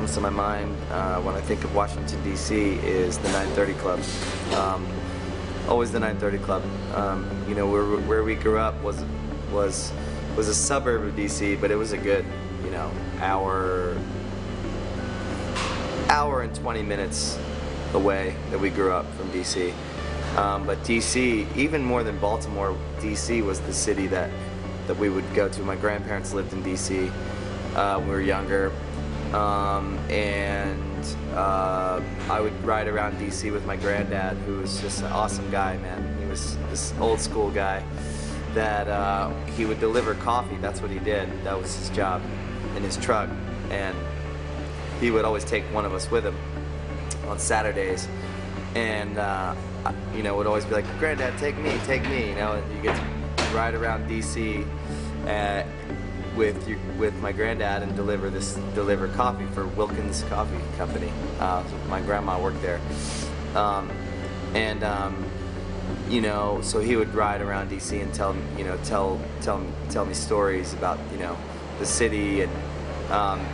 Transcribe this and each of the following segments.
comes to my mind when I think of Washington, D.C. is the 930 Club. Always the 930 Club. You know, where we grew up was a suburb of D.C., but it was a good, you know, hour and 20 minutes away that we grew up from D.C. But D.C., even more than Baltimore, D.C. was the city that we would go to. My grandparents lived in D.C. When we were younger, and I would ride around D.C. with my granddad, who was just an awesome guy, man. He was this old school guy that he would deliver coffee. That's what he did. That was his job in his truck, and he would always take one of us with him on Saturdays, and you know, would always be like, "Granddad, take me, you know." You get to ride around D.C. with my granddad and deliver coffee for Walkin's Coffee Company. So my grandma worked there, you know, so he would ride around D.C. and tell me stories about, you know, the city and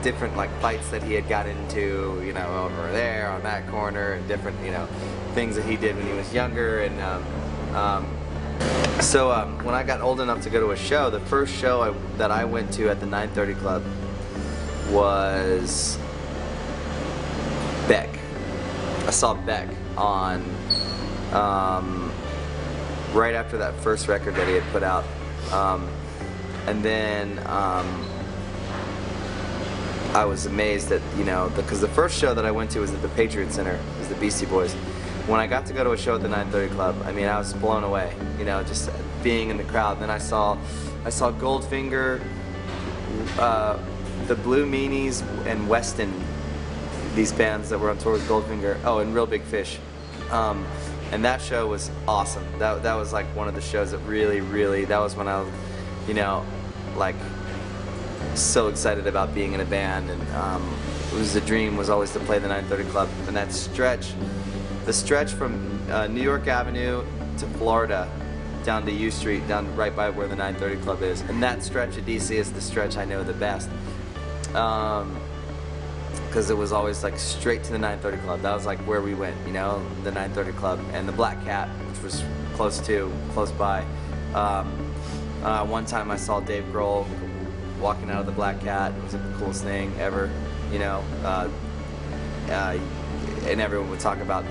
different like fights that he had got into, you know, over there on that corner, and different, you know, things that he did when he was younger. And so when I got old enough to go to a show, the first show that I went to at the 930 Club was Beck. I saw Beck on right after that first record that he had put out, and then I was amazed that, you know, because the first show that I went to was at the Patriot Center. It was the Beastie Boys. When I got to go to a show at the 930 Club, I mean, I was blown away, you know, just being in the crowd. Then I saw Goldfinger, the Blue Meanies, and Weston, these bands that were on tour with Goldfinger. Oh, and Real Big Fish. And that show was awesome. That was like one of the shows that really, that was when I was, you know, like, so excited about being in a band. And it was the dream was always to play the 930 Club. And that stretch, the stretch from New York Avenue to Florida down to U Street, down right by where the 930 Club is, and that stretch of DC is the stretch I know the best, because it was always like straight to the 930 Club. That was like where we went, you know, the 930 Club and the Black Cat, which was close by. One time I saw Dave Grohl walking out of the Black Cat. It was the coolest thing ever, you know. And everyone would talk about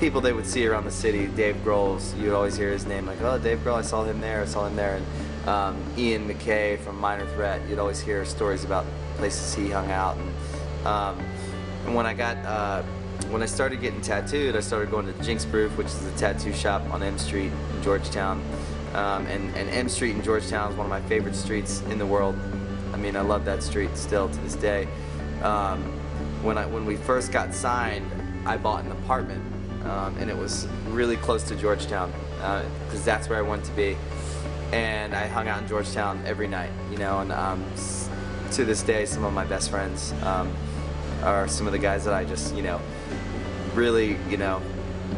people they would see around the city. Dave Grohl's, you would always hear his name, like, "Oh, Dave Grohl, I saw him there, And Ian McKay from Minor Threat, you'd always hear stories about places he hung out. And when I started getting tattooed, I started going to Jinx Proof, which is a tattoo shop on M Street in Georgetown. And M Street in Georgetown is one of my favorite streets in the world. I mean, I love that street still to this day. When we first got signed, I bought an apartment, and it was really close to Georgetown, because that's where I wanted to be. And I hung out in Georgetown every night, you know, and to this day, some of my best friends are some of the guys that I just, you know, really, you know,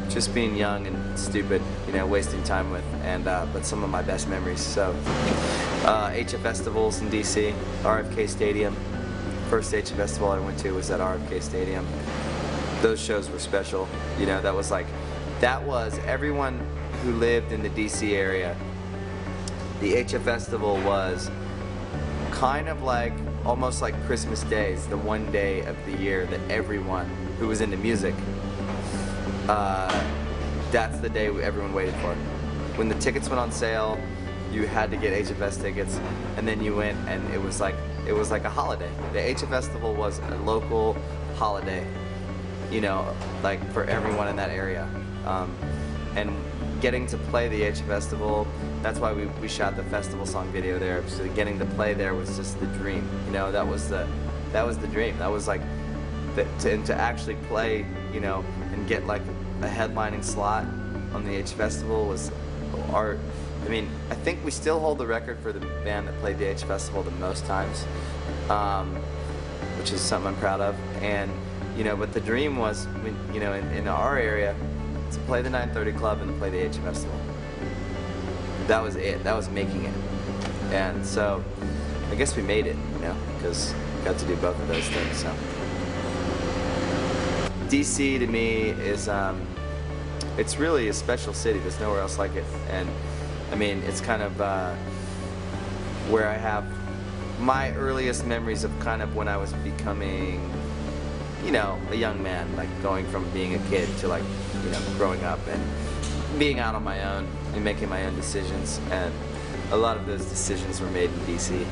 just being young and stupid, you know, wasting time with, and but some of my best memories. So HF festivals in DC, RFK Stadium. First HF festival I went to was at RFK Stadium. Those shows were special, you know. That was everyone who lived in the DC area. The HF festival was kind of like, almost like Christmas Day, the one day of the year that everyone who was into music, that's the day everyone waited for. When the tickets went on sale, you had to get HFS tickets, and then you went, and it was like a holiday. The HF Festival was a local holiday, you know, like for everyone in that area. And getting to play the HF Festival, that's why we shot the festival song video there. So getting to play there was just the dream, you know. That was the dream. That was like to actually play, you know, and get like a headlining slot on the HF Festival was art. I mean, I think we still hold the record for the band that played the HF Festival the most times, which is something I'm proud of. And, you know, but the dream was, you know, in our area, to play the 930 Club and to play the HF Festival. That was it. That was making it. And so, I guess we made it, you know, because we got to do both of those things, so. DC to me is, it's really a special city. There's nowhere else like it. And I mean, it's kind of where I have my earliest memories of kind of when I was becoming, you know, a young man, like going from being a kid to like, you know, growing up and being out on my own and making my own decisions. And a lot of those decisions were made in DC.